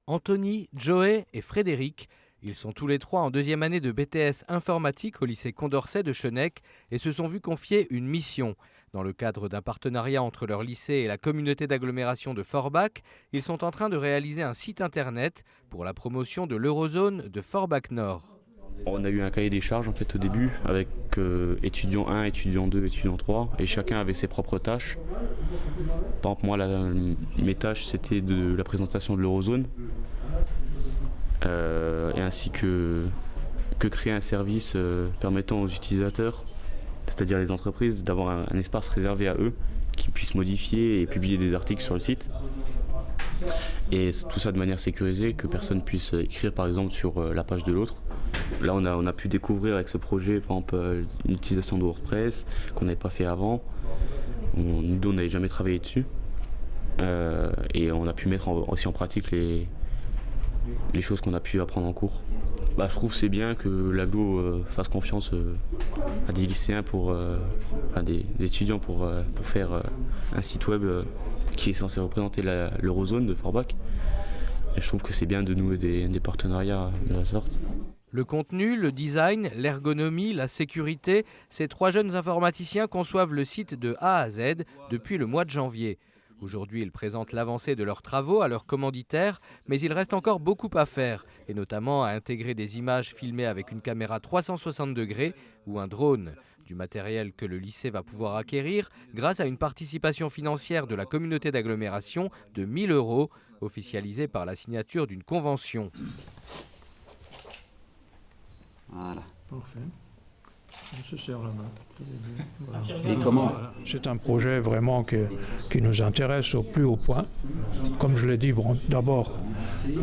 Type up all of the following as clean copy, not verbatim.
Anthony, Joey et Frédéric. Ils sont tous les trois en deuxième année de BTS informatique au lycée Condorcet de Chennec et se sont vus confier une mission. Dans le cadre d'un partenariat entre leur lycée et la communauté d'agglomération de Forbach, ils sont en train de réaliser un site internet pour la promotion de l'Eurozone de Forbach Nord. On a eu un cahier des charges en fait au début avec étudiant 1, étudiant 2, étudiant 3 et chacun avait ses propres tâches. Par exemple moi mes tâches c'était de la présentation de l'Eurozone et ainsi que créer un service permettant aux utilisateurs, c'est-à-dire les entreprises, d'avoir un espace réservé à eux qui puissent modifier et publier des articles sur le site. Et tout ça de manière sécurisée, que personne puisse écrire par exemple sur la page de l'autre. Là on a pu découvrir avec ce projet par exemple l'utilisation de WordPress qu'on n'avait pas fait avant. Nous on n'avait jamais travaillé dessus. Et on a pu mettre aussi en pratique les choses qu'on a pu apprendre en cours. Je trouve que c'est bien que l'aglo fasse confiance à des lycéens, à des étudiants pour faire un site web qui est censé représenter l'Eurozone de Forbach. Et je trouve que c'est bien de nouer des partenariats de la sorte. Le contenu, le design, l'ergonomie, la sécurité, ces trois jeunes informaticiens conçoivent le site de A à Z depuis le mois de janvier. Aujourd'hui, ils présentent l'avancée de leurs travaux à leurs commanditaires, mais il reste encore beaucoup à faire, et notamment à intégrer des images filmées avec une caméra 360 degrés ou un drone. Du matériel que le lycée va pouvoir acquérir grâce à une participation financière de la communauté d'agglomération de 1 000 €, officialisée par la signature d'une convention. Voilà. Parfait. On se serre la main. Voilà. Et comment C'est un projet vraiment qui nous intéresse au plus haut point. Comme je l'ai dit, d'abord,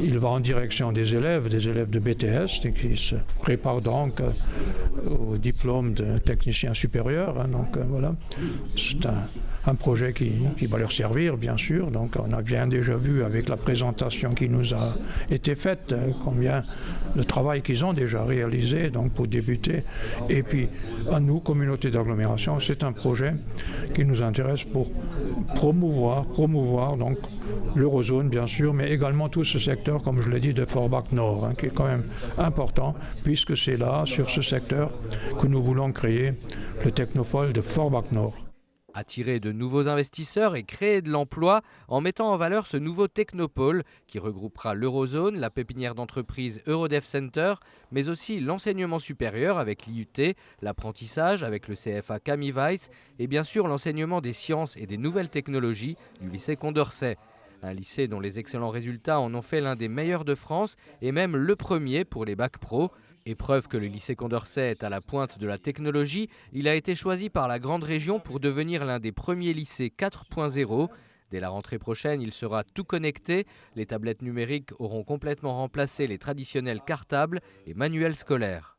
il va en direction des élèves de BTS qui se préparent donc au diplôme de technicien supérieur. Voilà. C'est un projet qui va leur servir, bien sûr. Donc, on a bien déjà vu avec la présentation qui nous a été faite combien le travail qu'ils ont déjà réalisé donc pour débuter. Et puis, à nous, communauté d'agglomération, c'est un projet qui nous intéresse pour promouvoir donc l'Eurozone, bien sûr, mais également tout ce secteur, comme je l'ai dit, de Forbach Nord, qui est quand même important, puisque c'est là, sur ce secteur, que nous voulons créer le technopole de Forbach Nord. Attirer de nouveaux investisseurs et créer de l'emploi en mettant en valeur ce nouveau technopôle qui regroupera l'Eurozone, la pépinière d'entreprise Eurodev Center, mais aussi l'enseignement supérieur avec l'IUT, l'apprentissage avec le CFA Camille Weiss et bien sûr l'enseignement des sciences et des nouvelles technologies du lycée Condorcet. Un lycée dont les excellents résultats en ont fait l'un des meilleurs de France et même le premier pour les bacs pro. Et preuve que le lycée Condorcet est à la pointe de la technologie, il a été choisi par la grande région pour devenir l'un des premiers lycées 4.0. Dès la rentrée prochaine, il sera tout connecté. Les tablettes numériques auront complètement remplacé les traditionnels cartables et manuels scolaires.